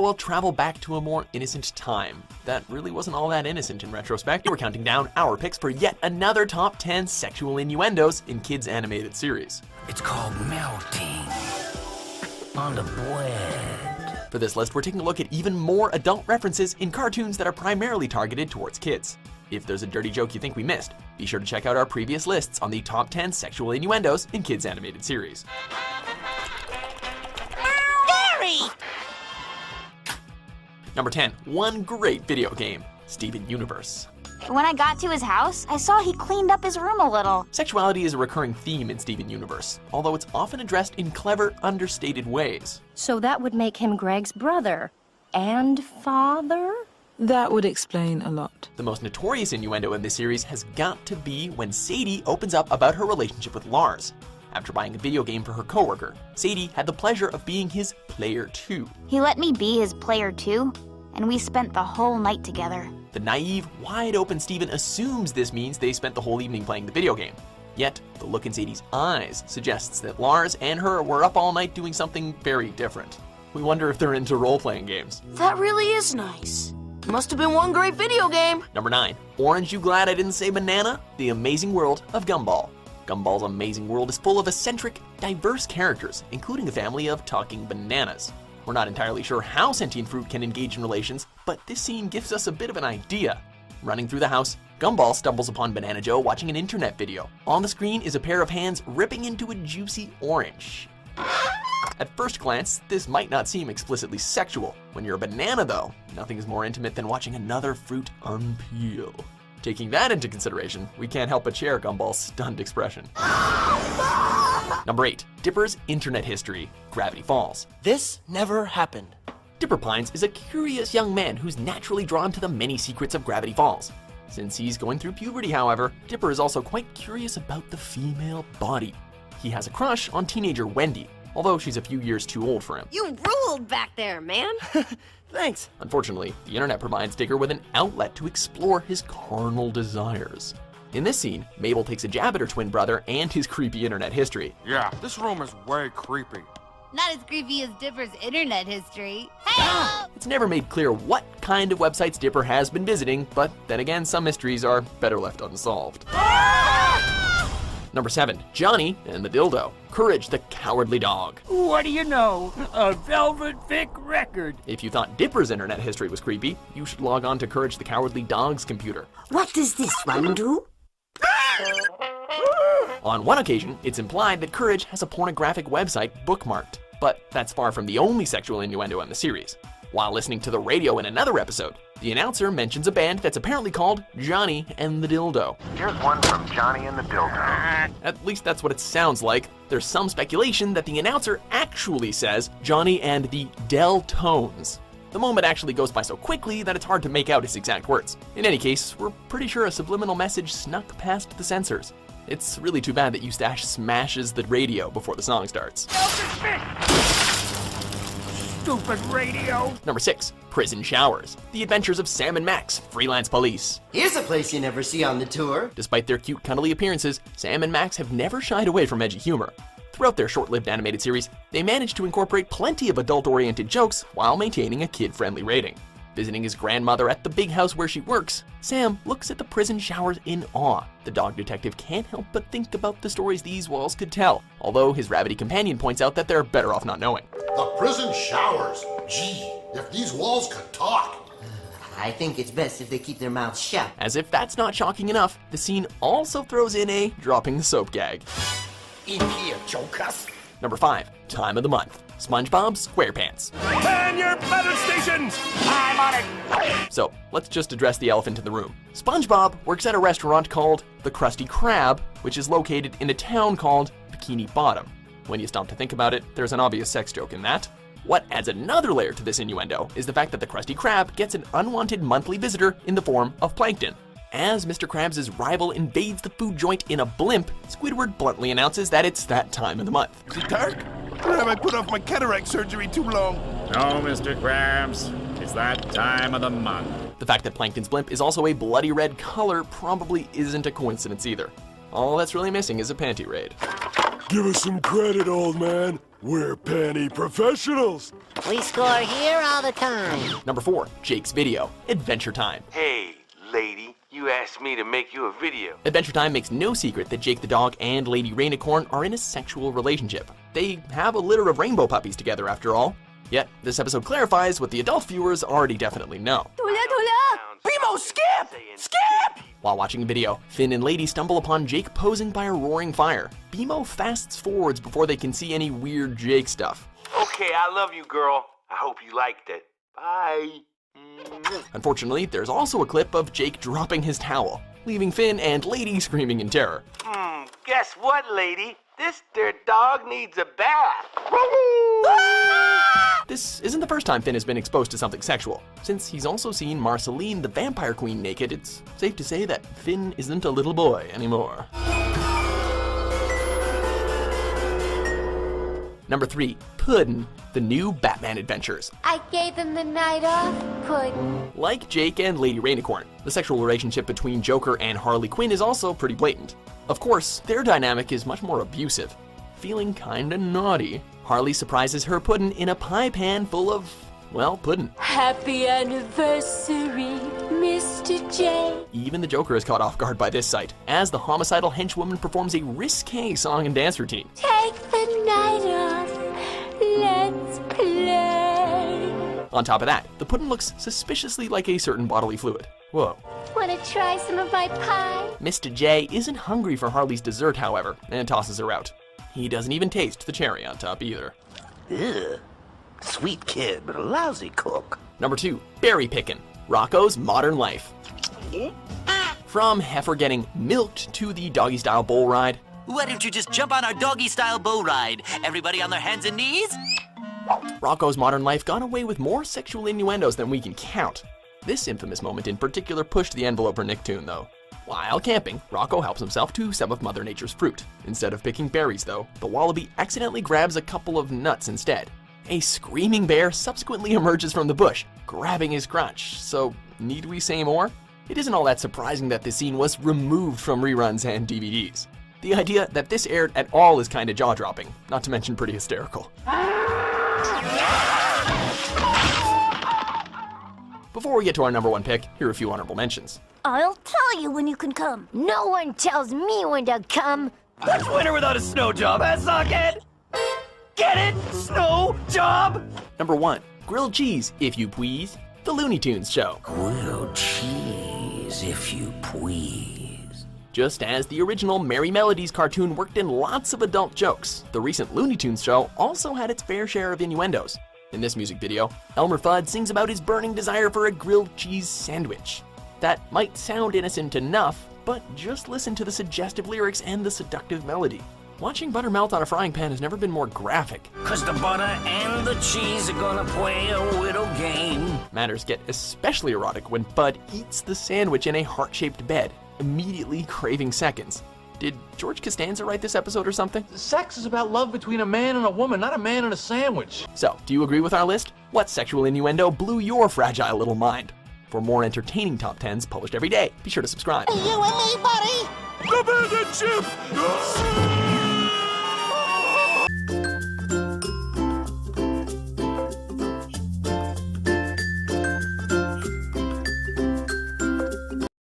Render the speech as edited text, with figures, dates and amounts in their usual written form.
we'll travel back to a more innocent time. That really wasn't all that innocent in retrospect. We're counting down our picks for yet another top 10 sexual innuendos in kids' animated series. It's called melting on the bread. For this list, we're taking a look at even more adult references in cartoons that are primarily targeted towards kids. If there's a dirty joke you think we missed, be sure to check out our previous lists on the top 10 sexual innuendos in kids' animated series. Number 10, one great video game, Steven Universe. When I got to his house, I saw he cleaned up his room a little. Sexuality is a recurring theme in Steven Universe, although it's often addressed in clever, understated ways. So that would make him Greg's brother and father? That would explain a lot. The most notorious innuendo in this series has got to be when Sadie opens up about her relationship with Lars. After buying a video game for her coworker, Sadie had the pleasure of being his player too. He let me be his player too, and we spent the whole night together. The naive, wide-open Steven assumes this means they spent the whole evening playing the video game. Yet, the look in Sadie's eyes suggests that Lars and her were up all night doing something very different. We wonder if they're into role-playing games. That really is nice. Must have been one great video game. Number 9, Orange You Glad I Didn't Say Banana? The Amazing World of Gumball. Gumball's amazing world is full of eccentric, diverse characters, including a family of talking bananas. We're not entirely sure how sentient fruit can engage in relations, but this scene gives us a bit of an idea. Running through the house, Gumball stumbles upon Banana Joe watching an internet video. On the screen is a pair of hands ripping into a juicy orange. At first glance, this might not seem explicitly sexual. When you're a banana though, nothing is more intimate than watching another fruit unpeel. Taking that into consideration, we can't help but share Gumball's stunned expression. Number 8, Dipper's internet history, Gravity Falls. This never happened. Dipper Pines is a curious young man who's naturally drawn to the many secrets of Gravity Falls. Since he's going through puberty, however, Dipper is also quite curious about the female body. He has a crush on teenager Wendy, although she's a few years too old for him. You ruled back there, man. Thanks. Unfortunately, the internet provides Digger with an outlet to explore his carnal desires. In this scene, Mabel takes a jab at her twin brother and his creepy internet history. Yeah, this room is way creepy. Not as creepy as Dipper's internet history. Hey! It's never made clear what kind of websites Dipper has been visiting, but then again, some mysteries are better left unsolved. Number 7, Johnny and the Dildo. Courage the Cowardly Dog. What do you know? A velvet thick record. If you thought Dipper's internet history was creepy, you should log on to Courage the Cowardly Dog's computer. What does this one do? On one occasion, it's implied that Courage has a pornographic website bookmarked, but that's far from the only sexual innuendo in the series. While listening to the radio in another episode, the announcer mentions a band that's apparently called Johnny and the Dildo. Here's one from Johnny and the Dildo. At least that's what it sounds like. There's some speculation that the announcer actually says Johnny and the Del Tones. The moment actually goes by so quickly that it's hard to make out his exact words. In any case, we're pretty sure a subliminal message snuck past the censors. It's really too bad that Eustache smashes the radio before the song starts. Stupid radio. Number 6, Prison Showers. The Adventures of Sam and Max, Freelance Police. Here's a place you never see on the tour. Despite their cute, cuddly appearances, Sam and Max have never shied away from edgy humor. Throughout their short-lived animated series, they managed to incorporate plenty of adult-oriented jokes while maintaining a kid-friendly rating. Visiting his grandmother at the big house where she works, Sam looks at the prison showers in awe. The dog detective can't help but think about the stories these walls could tell, although his rabbity companion points out that they're better off not knowing. The prison showers. Gee, if these walls could talk. I think it's best if they keep their mouths shut. As if that's not shocking enough, the scene also throws in a dropping the soap gag. In here, jokers. Number 5, Time of the Month, SpongeBob SquarePants. Man your battle stations! I'm on it! So, let's just address the elephant in the room. SpongeBob works at a restaurant called the Krusty Krab, which is located in a town called Bikini Bottom. When you stop to think about it, there's an obvious sex joke in that. What adds another layer to this innuendo is the fact that the Krusty Krab gets an unwanted monthly visitor in the form of Plankton. As Mr. Krabs' rival invades the food joint in a blimp, Squidward bluntly announces that it's that time of the month. Is it dark? Or have I put off my cataract surgery too long? No, Mr. Krabs. It's that time of the month. The fact that Plankton's blimp is also a bloody red color probably isn't a coincidence either. All that's really missing is a panty raid. Give us some credit, old man. We're panty professionals. We score here all the time. Number 4, Jake's video, Adventure Time. Hey, lady, you asked me to make you a video. Adventure Time makes no secret that Jake the dog and Lady Rainicorn are in a sexual relationship. They have a litter of rainbow puppies together after all. Yet, this episode clarifies what the adult viewers already definitely know. Primo, skip! Skip! While watching the video, Finn and Lady stumble upon Jake posing by a roaring fire. Bimo fasts forwards before they can see any weird Jake stuff. Okay, I love you, girl. I hope you liked it. Bye. Unfortunately, there's also a clip of Jake dropping his towel, leaving Finn and Lady screaming in terror. Guess what, lady? This there dog needs a bath. This isn't the first time Finn has been exposed to something sexual. Since he's also seen Marceline, the vampire queen, naked, it's safe to say that Finn isn't a little boy anymore. Number 3, Puddin', the new Batman adventures. I gave him the night off, Puddin'. Like Jake and Lady Rainicorn, the sexual relationship between Joker and Harley Quinn is also pretty blatant. Of course, their dynamic is much more abusive. Feeling kinda naughty, Harley surprises her Puddin' in a pie pan full of, well, puddin'. Happy anniversary, Mr. J. Even the Joker is caught off guard by this sight, as the homicidal henchwoman performs a risque song and dance routine. Take the night off, let's play. On top of that, the puddin' looks suspiciously like a certain bodily fluid. Whoa. Wanna try some of my pie? Mr. J isn't hungry for Harley's dessert, however, and tosses her out. He doesn't even taste the cherry on top either. Ugh. Sweet kid, but a lousy cook. Number 2, Berry Pickin', Rocco's Modern Life. From heifer getting milked to the doggy-style bull ride. Why don't you just jump on our doggy-style bull ride? Everybody on their hands and knees? Rocco's Modern Life got away with more sexual innuendos than we can count. This infamous moment in particular pushed the envelope for Nicktoon, though. While camping, Rocco helps himself to some of Mother Nature's fruit. Instead of picking berries, though, the wallaby accidentally grabs a couple of nuts instead. A screaming bear subsequently emerges from the bush, grabbing his crotch. So, need we say more? It isn't all that surprising that this scene was removed from reruns and DVDs. The idea that this aired at all is kinda jaw-dropping, not to mention pretty hysterical. Before we get to our number 1 pick, here are a few honorable mentions. I'll tell you when you can come. No one tells me when to come. That's winter without a snow job, eh, socket? Get it? Snow job? Number 1, Grilled Cheese, if you please, the Looney Tunes show. Grilled cheese, if you please. Just as the original Merry Melodies cartoon worked in lots of adult jokes, the recent Looney Tunes show also had its fair share of innuendos. In this music video, Elmer Fudd sings about his burning desire for a grilled cheese sandwich. That might sound innocent enough, but just listen to the suggestive lyrics and the seductive melody. Watching butter melt on a frying pan has never been more graphic. 'Cause the butter and the cheese are gonna play a little game. Matters get especially erotic when Bud eats the sandwich in a heart-shaped bed, immediately craving seconds. Did George Costanza write this episode or something? Sex is about love between a man and a woman, not a man and a sandwich. So, do you agree with our list? What sexual innuendo blew your fragile little mind? For more entertaining top 10s published every day, be sure to subscribe. You and me, buddy! The bandit ship!